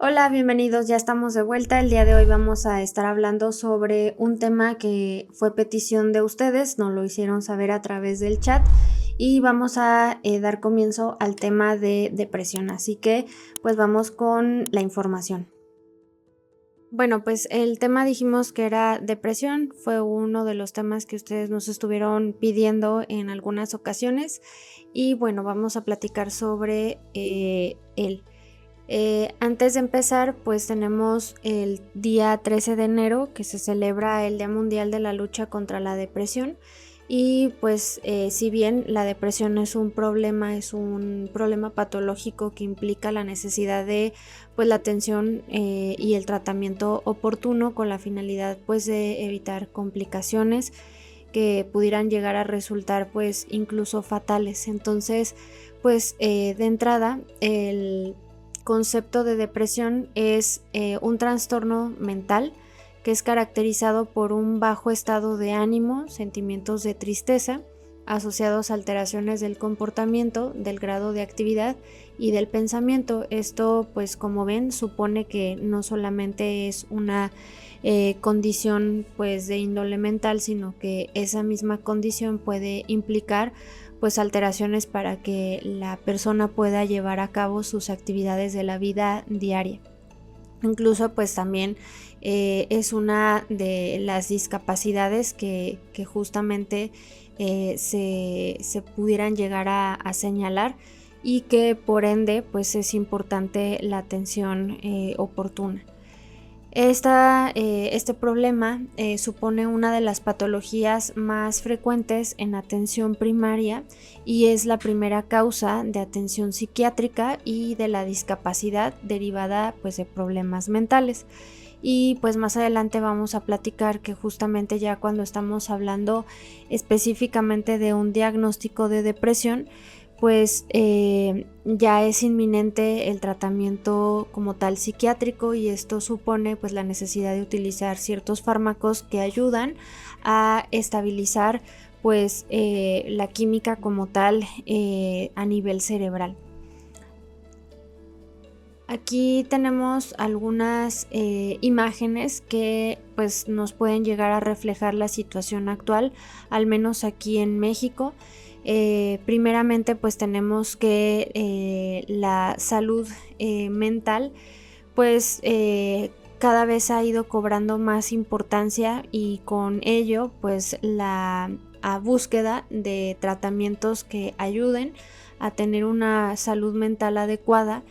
Hola, bienvenidos, ya estamos de vuelta. El día de hoy vamos a estar hablando sobre un tema que fue petición de ustedes, nos lo hicieron saber a través del chat y vamos a dar comienzo al tema de depresión. Así que pues vamos con la información. Bueno, pues el tema dijimos que era depresión, fue uno de los temas que ustedes nos estuvieron pidiendo en algunas ocasiones y bueno, vamos a platicar sobre él. Antes de empezar, pues tenemos el día 13 de enero que se celebra el Día Mundial de la Lucha contra la Depresión y pues si bien la depresión es un problema patológico que implica la necesidad de pues la atención y el tratamiento oportuno con la finalidad pues de evitar complicaciones que pudieran llegar a resultar pues incluso fatales. Entonces pues de entrada el concepto de depresión es un trastorno mental que es caracterizado por un bajo estado de ánimo, sentimientos de tristeza, asociados a alteraciones del comportamiento, del grado de actividad y del pensamiento. Esto, pues como ven, supone que no solamente es una condición pues de índole mental, sino que esa misma condición puede implicar pues alteraciones para que la persona pueda llevar a cabo sus actividades de la vida diaria. Incluso pues también es una de las discapacidades que justamente se pudieran llegar a señalar y que por ende pues es importante la atención oportuna. Este problema supone una de las patologías más frecuentes en atención primaria y es la primera causa de atención psiquiátrica y de la discapacidad derivada pues, de problemas mentales. Y pues más adelante vamos a platicar que justamente ya cuando estamos hablando específicamente de un diagnóstico de depresión, pues ya es inminente el tratamiento como tal psiquiátrico y esto supone pues la necesidad de utilizar ciertos fármacos que ayudan a estabilizar pues la química como tal a nivel cerebral. Aquí tenemos algunas imágenes que pues nos pueden llegar a reflejar la situación actual, al menos aquí en México. Primeramente pues tenemos que la salud mental pues cada vez ha ido cobrando más importancia y con ello pues la búsqueda de tratamientos que ayuden a tener una salud mental adecuada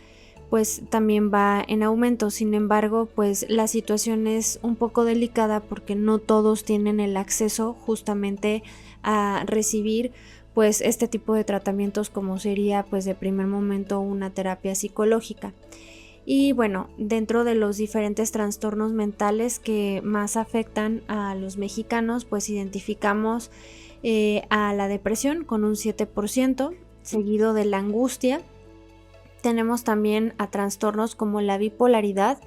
pues también va en aumento. Sin embargo, pues la situación es un poco delicada porque no todos tienen el acceso justamente a recibir pues este tipo de tratamientos como sería pues de primer momento una terapia psicológica. Y bueno, dentro de los diferentes trastornos mentales que más afectan a los mexicanos, pues identificamos a la depresión con un 7%, seguido de la angustia. Tenemos también a trastornos como la bipolaridad,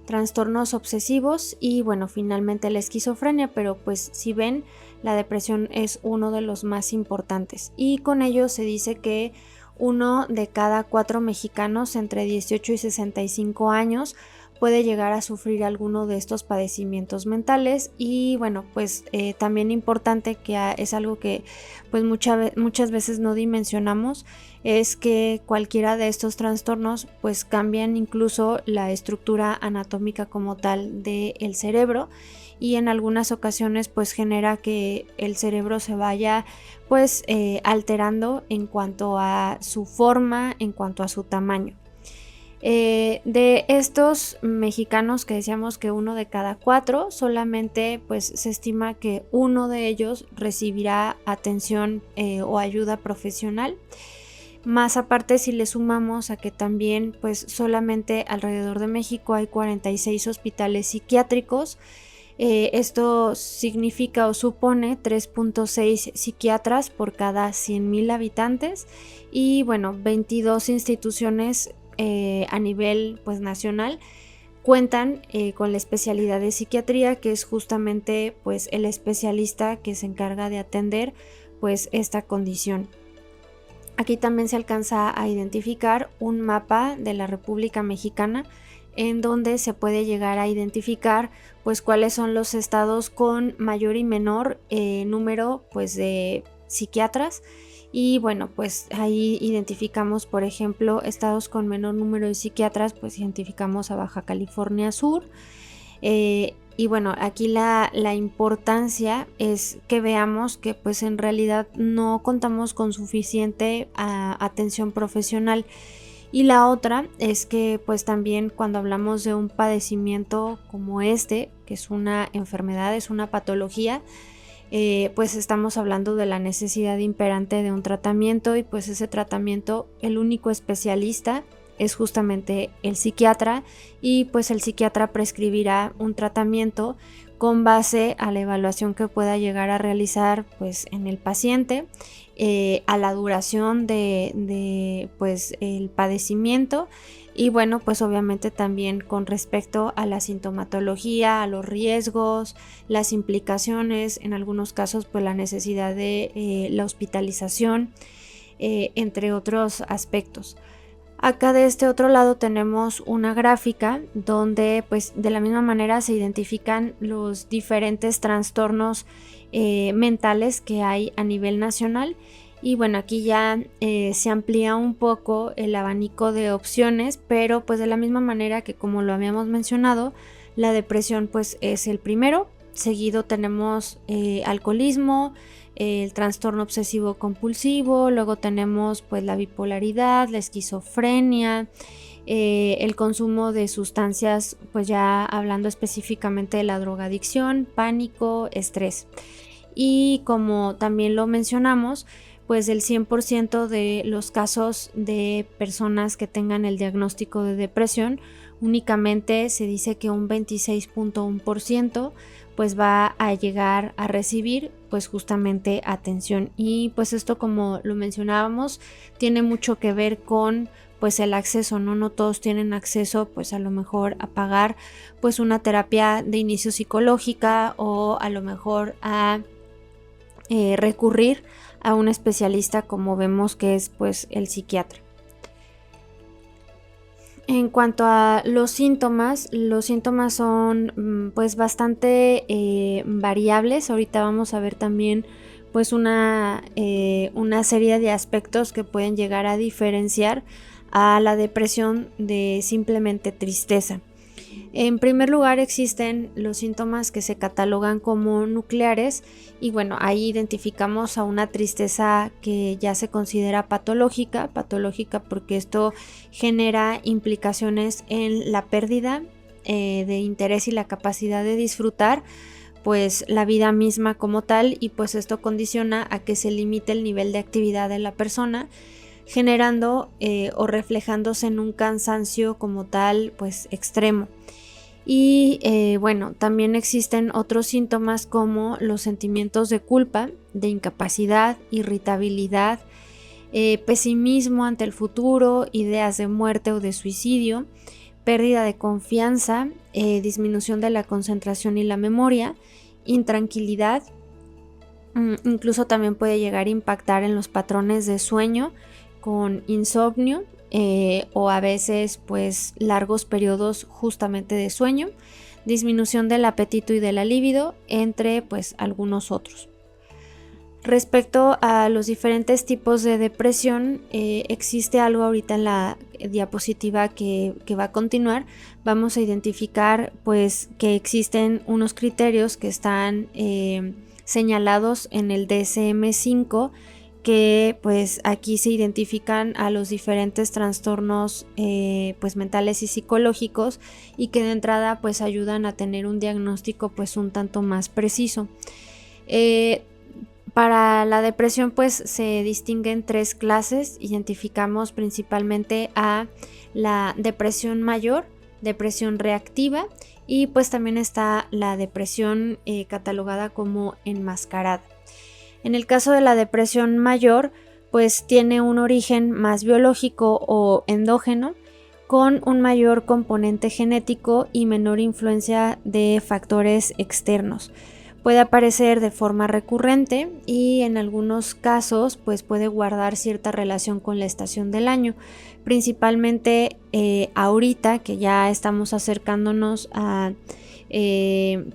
trastornos obsesivos y bueno, finalmente la esquizofrenia, pero pues si ven, la depresión es uno de los más importantes y con ello se dice que 1 de cada 4 mexicanos entre 18 y 65 años puede llegar a sufrir alguno de estos padecimientos mentales y bueno, pues también importante que es algo que pues muchas veces no dimensionamos, es que cualquiera de estos trastornos pues cambian incluso la estructura anatómica como tal del cerebro y en algunas ocasiones pues genera que el cerebro se vaya pues alterando en cuanto a su forma, en cuanto a su tamaño. De estos mexicanos que decíamos que 1 de cada 4, solamente pues se estima que 1 de ellos recibirá atención o ayuda profesional. Más aparte si le sumamos a que también pues solamente alrededor de México hay 46 hospitales psiquiátricos. Esto significa o supone 3.6 psiquiatras por cada 100,000 habitantes y bueno, 22 instituciones a nivel pues nacional cuentan con la especialidad de psiquiatría, que es justamente pues el especialista que se encarga de atender pues esta condición. Aquí también se alcanza a identificar un mapa de la República Mexicana en donde se puede llegar a identificar pues cuáles son los estados con mayor y menor número pues de psiquiatras. Y bueno, pues ahí identificamos, por ejemplo, estados con menor número de psiquiatras, pues identificamos a Baja California Sur. Y bueno, aquí la importancia es que veamos que pues en realidad no contamos con suficiente atención profesional. Y la otra es que pues también cuando hablamos de un padecimiento como este, que es una enfermedad, es una patología, pues estamos hablando de la necesidad imperante de un tratamiento, y pues ese tratamiento, el único especialista es justamente el psiquiatra, y pues el psiquiatra prescribirá un tratamiento con base a la evaluación que pueda llegar a realizar pues en el paciente, a la duración de pues el padecimiento, y bueno, pues obviamente también con respecto a la sintomatología, a los riesgos, las implicaciones, en algunos casos pues la necesidad de la hospitalización, entre otros aspectos. Acá de este otro lado tenemos una gráfica donde pues de la misma manera se identifican los diferentes trastornos mentales que hay a nivel nacional. Y bueno, aquí ya se amplía un poco el abanico de opciones, pero pues de la misma manera que como lo habíamos mencionado, la depresión pues es el primero. Seguido tenemos alcoholismo, el trastorno obsesivo compulsivo, luego tenemos pues la bipolaridad, la esquizofrenia, el consumo de sustancias, pues ya hablando específicamente de la drogadicción, pánico, estrés. Y como también lo mencionamos, pues el 100% de los casos de personas que tengan el diagnóstico de depresión, únicamente se dice que un 26.1% pues va a llegar a recibir pues justamente atención. Y pues esto, como lo mencionábamos, tiene mucho que ver con pues el acceso, no todos tienen acceso pues a lo mejor a pagar pues una terapia de inicio psicológica, o a lo mejor a recurrir a un especialista como vemos que es pues el psiquiatra. En cuanto a los síntomas son pues bastante variables. Ahorita vamos a ver también pues una serie de aspectos que pueden llegar a diferenciar a la depresión de simplemente tristeza. En primer lugar, existen los síntomas que se catalogan como nucleares, y bueno, ahí identificamos a una tristeza que ya se considera patológica porque esto genera implicaciones en la pérdida de interés y la capacidad de disfrutar pues la vida misma como tal, y pues esto condiciona a que se limite el nivel de actividad de la persona, generando o reflejándose en un cansancio como tal pues extremo. Y bueno, también existen otros síntomas como los sentimientos de culpa, de incapacidad, irritabilidad, pesimismo ante el futuro, ideas de muerte o de suicidio, pérdida de confianza, disminución de la concentración y la memoria, intranquilidad, incluso también puede llegar a impactar en los patrones de sueño con insomnio, o a veces pues largos periodos justamente de sueño, disminución del apetito y de la libido, entre pues algunos otros. Respecto a los diferentes tipos de depresión, existe algo ahorita en la diapositiva que va a continuar. Vamos a identificar pues que existen unos criterios que están señalados en el DSM-5, que pues aquí se identifican a los diferentes trastornos pues mentales y psicológicos, y que de entrada pues ayudan a tener un diagnóstico pues un tanto más preciso. Para la depresión pues se distinguen 3 clases. Identificamos principalmente a la depresión mayor, depresión reactiva, y pues también está la depresión catalogada como enmascarada. En el caso de la depresión mayor, pues tiene un origen más biológico o endógeno, con un mayor componente genético y menor influencia de factores externos. Puede aparecer de forma recurrente y en algunos casos pues puede guardar cierta relación con la estación del año, principalmente ahorita que ya estamos acercándonos a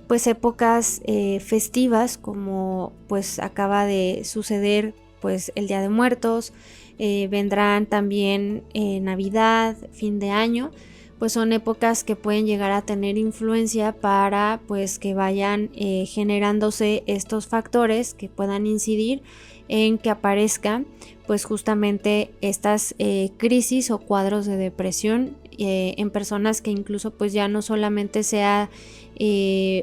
pues épocas festivas, como pues acaba de suceder pues el Día de Muertos, vendrán también Navidad, fin de año. Pues son épocas que pueden llegar a tener influencia para pues que vayan generándose estos factores que puedan incidir en que aparezcan pues justamente estas crisis o cuadros de depresión en personas que incluso pues ya no solamente sea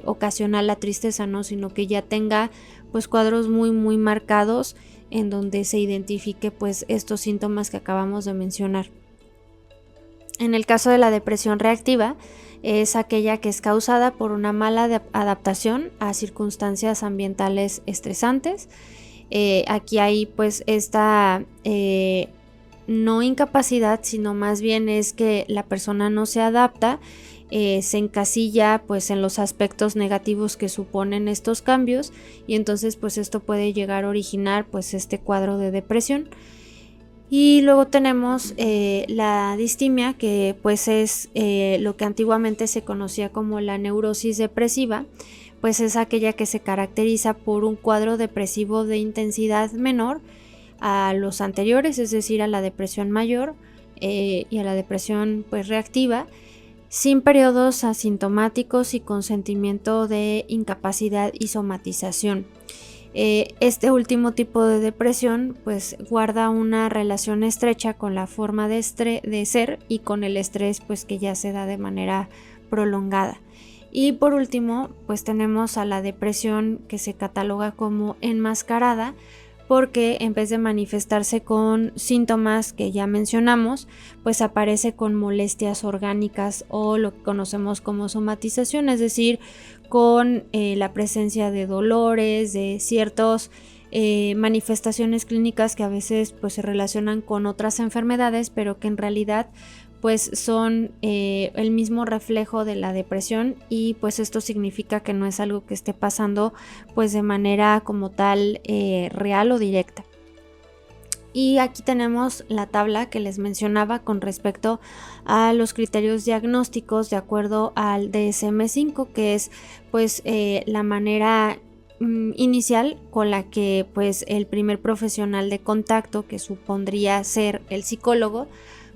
ocasional la tristeza, ¿no? Sino que ya tenga pues cuadros muy marcados en donde se identifique pues estos síntomas que acabamos de mencionar. En el caso de la depresión reactiva, es aquella que es causada por una mala adaptación a circunstancias ambientales estresantes. Aquí hay pues esta no incapacidad, sino más bien es que la persona no se adapta, se encasilla pues en los aspectos negativos que suponen estos cambios, y entonces pues esto puede llegar a originar pues este cuadro de depresión. Y luego tenemos la distimia, que pues es lo que antiguamente se conocía como la neurosis depresiva, pues es aquella que se caracteriza por un cuadro depresivo de intensidad menor a los anteriores, es decir, a la depresión mayor y a la depresión pues reactiva, sin periodos asintomáticos y con sentimiento de incapacidad y somatización. Este último tipo de depresión pues guarda una relación estrecha con la forma de ser y con el estrés pues que ya se da de manera prolongada. Y por último pues tenemos a la depresión que se cataloga como enmascarada, porque en vez de manifestarse con síntomas que ya mencionamos, pues aparece con molestias orgánicas o lo que conocemos como somatización, es decir, con la presencia de dolores, de ciertas manifestaciones clínicas que a veces pues se relacionan con otras enfermedades, pero que en realidad pues son el mismo reflejo de la depresión, y pues esto significa que no es algo que esté pasando pues de manera como tal real o directa. Y aquí tenemos la tabla que les mencionaba con respecto a los criterios diagnósticos de acuerdo al DSM-5, que es pues la manera inicial con la que pues el primer profesional de contacto, que supondría ser el psicólogo,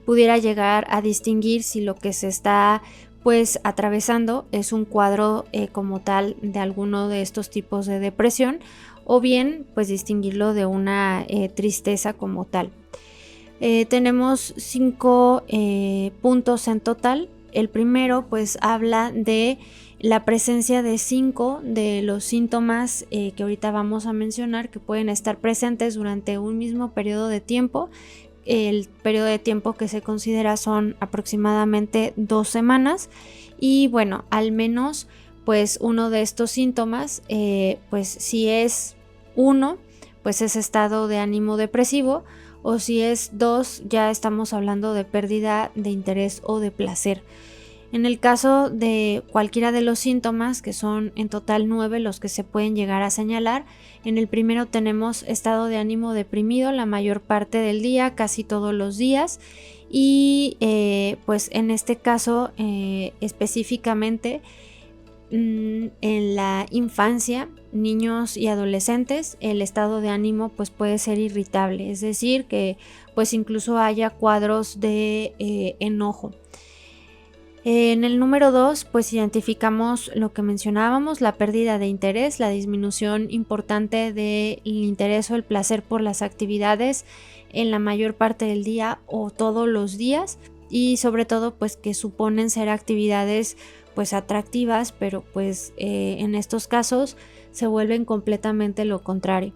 pudiera llegar a distinguir si lo que se está pues atravesando es un cuadro como tal de alguno de estos tipos de depresión, o bien pues distinguirlo de una tristeza como tal. Tenemos 5 puntos en total. El primero pues habla de la presencia de 5 de los síntomas que ahorita vamos a mencionar, que pueden estar presentes durante un mismo periodo de tiempo. El periodo de tiempo que se considera son aproximadamente 2 semanas, y bueno, al menos pues uno de estos síntomas, pues si es uno, pues es estado de ánimo depresivo, o si es 2, ya estamos hablando de pérdida de interés o de placer. En el caso de cualquiera de los síntomas, que son en total 9 los que se pueden llegar a señalar, en el primero tenemos estado de ánimo deprimido la mayor parte del día, casi todos los días, y pues en este caso específicamente en la infancia, niños y adolescentes, el estado de ánimo pues puede ser irritable, es decir, que pues incluso haya cuadros de enojo. En el número 2, pues identificamos lo que mencionábamos, la pérdida de interés, la disminución importante del interés o el placer por las actividades en la mayor parte del día o todos los días, y sobre todo pues que suponen ser actividades pues atractivas, pero pues en estos casos se vuelven completamente lo contrario.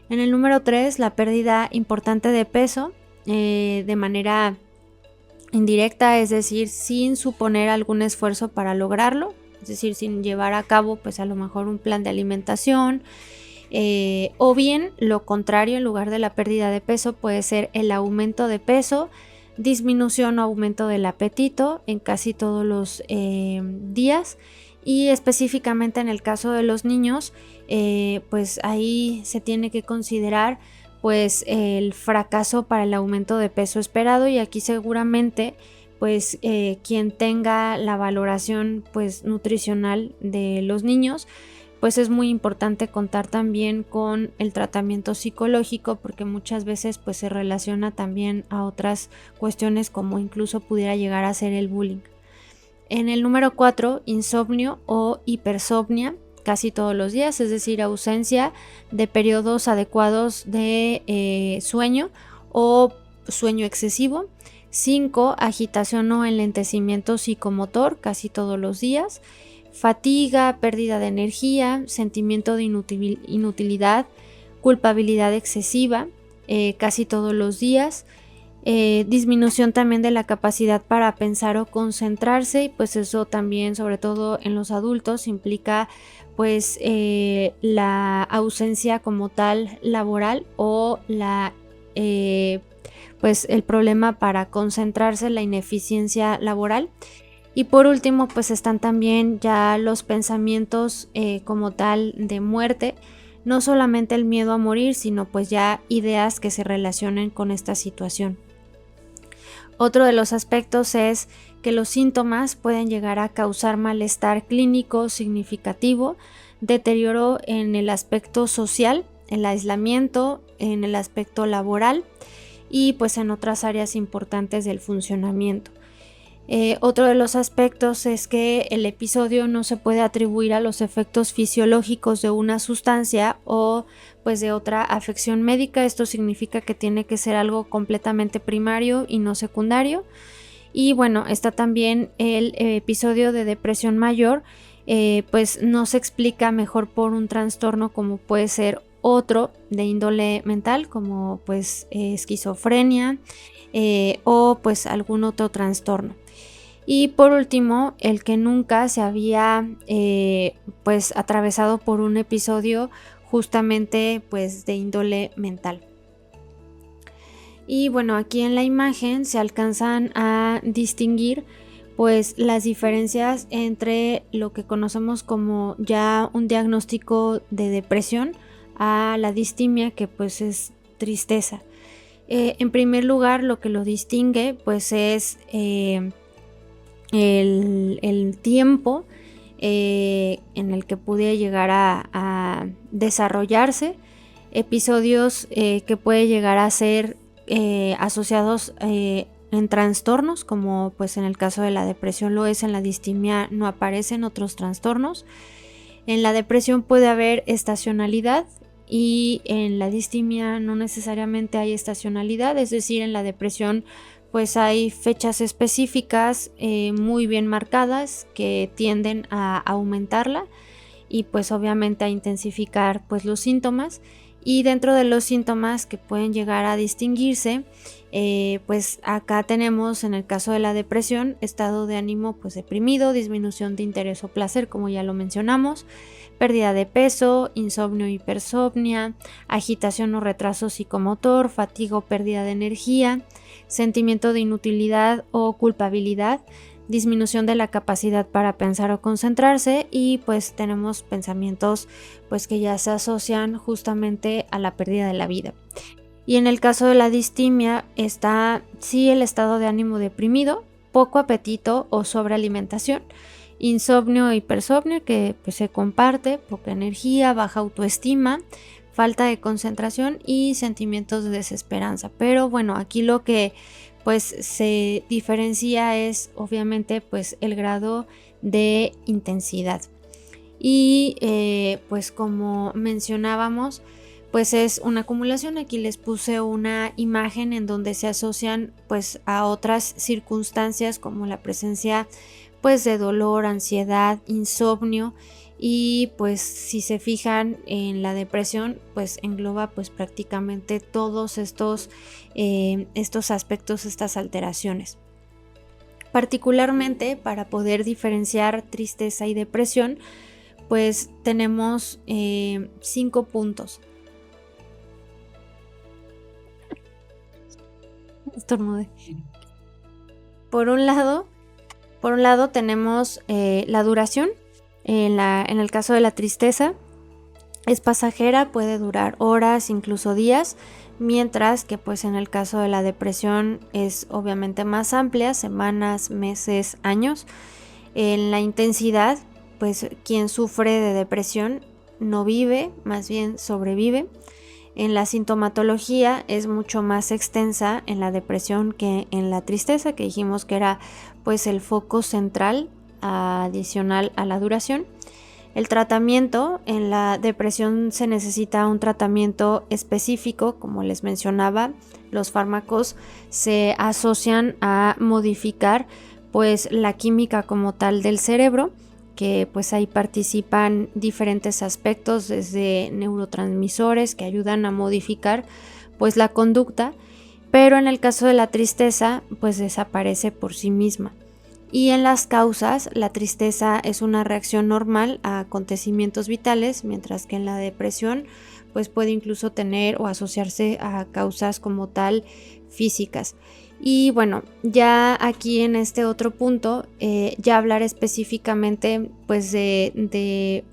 En el número 3, la pérdida importante de peso de manera indirecta, es decir, sin suponer algún esfuerzo para lograrlo, es decir, sin llevar a cabo pues a lo mejor un plan de alimentación, o bien lo contrario, en lugar de la pérdida de peso puede ser el aumento de peso, disminución o aumento del apetito en casi todos los días, Y específicamente en el caso de los niños, pues ahí se tiene que considerar pues el fracaso para el aumento de peso esperado, y aquí seguramente pues quien tenga la valoración pues nutricional de los niños, pues es muy importante contar también con el tratamiento psicológico, porque muchas veces pues se relaciona también a otras cuestiones, como incluso pudiera llegar a ser el bullying. En el número 4, insomnio o hipersomnia casi todos los días, es decir, ausencia de periodos adecuados de sueño o sueño excesivo. 5, agitación o enlentecimiento psicomotor casi todos los días. Fatiga, pérdida de energía, sentimiento de inutilidad, culpabilidad excesiva casi todos los días. Disminución también de la capacidad para pensar o concentrarse, y pues eso también, sobre todo en los adultos, implica pues la ausencia como tal laboral o pues el problema para concentrarse, la ineficiencia laboral. Y por último pues están también ya los pensamientos como tal de muerte, no solamente el miedo a morir, sino pues ya ideas que se relacionen con esta situación. Otro de los aspectos es que los síntomas pueden llegar a causar malestar clínico significativo, deterioro en el aspecto social, el aislamiento, en el aspecto laboral y pues en otras áreas importantes del funcionamiento. Otro de los aspectos es que el episodio no se puede atribuir a los efectos fisiológicos de una sustancia o pues de otra afección médica. Esto significa que tiene que ser algo completamente primario y no secundario. Y bueno, está también el episodio de depresión mayor, pues no se explica mejor por un trastorno como puede ser otro de índole mental, como pues esquizofrenia o pues algún otro trastorno. Y por último, el que nunca se había pues atravesado por un episodio justamente pues de índole mental. Y bueno, aquí en la imagen se alcanzan a distinguir pues las diferencias entre lo que conocemos como ya un diagnóstico de depresión a la distimia, que pues es tristeza. En primer lugar, lo que lo distingue pues es el tiempo en el que puede llegar a desarrollarse, episodios que puede llegar a ser asociados en trastornos, como pues en el caso de la depresión lo es, en la distimia no aparecen otros trastornos. En la depresión puede haber estacionalidad y en la distimia no necesariamente hay estacionalidad, es decir, en la depresión pues hay fechas específicas muy bien marcadas que tienden a aumentarla y pues obviamente a intensificar pues los síntomas. Y dentro de los síntomas que pueden llegar a distinguirse, pues acá tenemos en el caso de la depresión estado de ánimo pues deprimido, disminución de interés o placer, como ya lo mencionamos, pérdida de peso, insomnio o hipersomnia, agitación o retraso psicomotor, fatiga o pérdida de energía, sentimiento de inutilidad o culpabilidad, disminución de la capacidad para pensar o concentrarse, y pues tenemos pensamientos pues que ya se asocian justamente a la pérdida de la vida. Y en el caso de la distimia está sí el estado de ánimo deprimido, poco apetito o sobrealimentación, insomnio o hipersomnio que pues se comparte, poca energía, baja autoestima, falta de concentración y sentimientos de desesperanza. Pero bueno, aquí lo que pues se diferencia es obviamente pues el grado de intensidad. Y pues como mencionábamos, pues es una acumulación. Aquí les puse una imagen en donde se asocian pues a otras circunstancias como la presencia pues de dolor, ansiedad, insomnio, y pues si se fijan en la depresión pues engloba pues prácticamente todos estos aspectos, estas alteraciones. Particularmente para poder diferenciar tristeza y depresión pues tenemos 5 puntos. Estornudé. Por un lado tenemos la duración. En el caso de la tristeza, es pasajera, puede durar horas, incluso días, mientras que pues en el caso de la depresión es obviamente más amplia, semanas, meses, años. En la intensidad, pues quien sufre de depresión no vive, más bien sobrevive. En la sintomatología es mucho más extensa en la depresión que en la tristeza, que dijimos que era pues el foco central adicional a la duración. El tratamiento en la depresión se necesita un tratamiento específico, como les mencionaba, los fármacos se asocian a modificar pues la química como tal del cerebro, que pues ahí participan diferentes aspectos, desde neurotransmisores que ayudan a modificar pues la conducta, pero en el caso de la tristeza pues desaparece por sí misma. Y en las causas, la tristeza es una reacción normal a acontecimientos vitales, mientras que en la depresión pues puede incluso tener o asociarse a causas como tal físicas. Y bueno, ya aquí en este otro punto, ya hablar específicamente pues de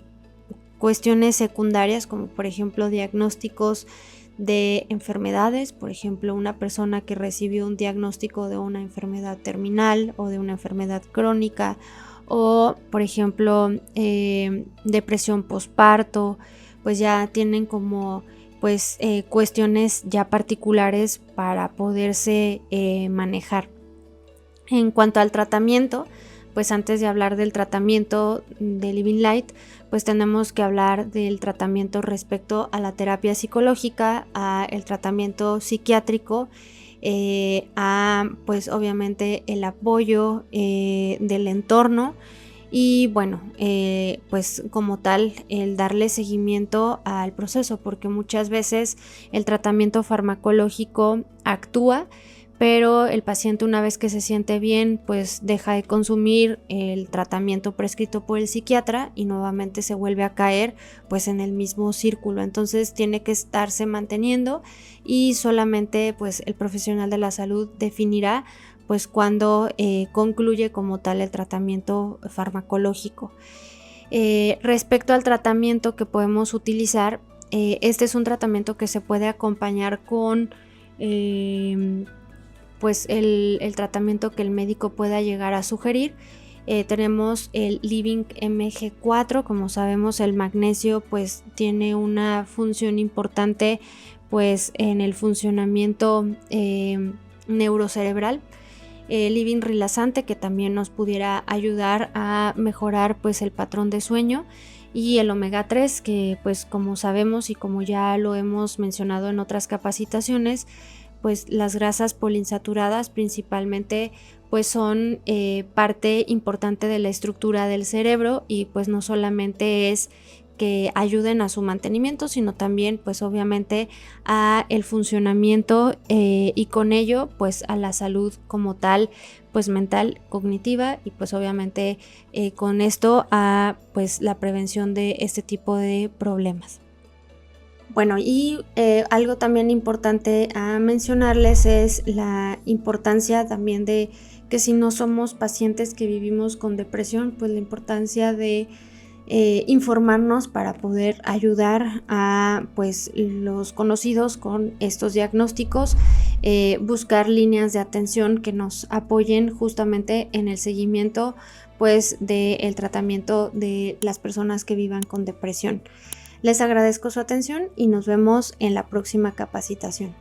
cuestiones secundarias, como por ejemplo diagnósticos de enfermedades, por ejemplo una persona que recibió un diagnóstico de una enfermedad terminal o de una enfermedad crónica, o por ejemplo depresión posparto, pues ya tienen como pues cuestiones ya particulares para poderse manejar. En cuanto al tratamiento, pues antes de hablar del tratamiento de Living Light, pues tenemos que hablar del tratamiento respecto a la terapia psicológica, a el tratamiento psiquiátrico, a pues obviamente el apoyo del entorno y bueno, pues como tal el darle seguimiento al proceso, porque muchas veces el tratamiento farmacológico actúa, pero el paciente, una vez que se siente bien, pues deja de consumir el tratamiento prescrito por el psiquiatra y nuevamente se vuelve a caer pues en el mismo círculo. Entonces tiene que estarse manteniendo y solamente pues el profesional de la salud definirá pues cuando concluye como tal el tratamiento farmacológico. Respecto al tratamiento que podemos utilizar, este es un tratamiento que se puede acompañar con pues el tratamiento que el médico pueda llegar a sugerir. Tenemos el Living MG4, como sabemos el magnesio pues tiene una función importante pues en el funcionamiento neurocerebral. Living Relaxante, que también nos pudiera ayudar a mejorar pues el patrón de sueño, y el omega 3, que pues como sabemos y como ya lo hemos mencionado en otras capacitaciones, pues las grasas poliinsaturadas principalmente pues son parte importante de la estructura del cerebro y pues no solamente es que ayuden a su mantenimiento, sino también pues obviamente a el funcionamiento y con ello pues a la salud como tal, pues mental, cognitiva y pues obviamente con esto a pues la prevención de este tipo de problemas. Bueno, y algo también importante a mencionarles es la importancia también de que si no somos pacientes que vivimos con depresión, pues la importancia de informarnos para poder ayudar a pues los conocidos con estos diagnósticos, buscar líneas de atención que nos apoyen justamente en el seguimiento pues del tratamiento de las personas que vivan con depresión. Les agradezco su atención y nos vemos en la próxima capacitación.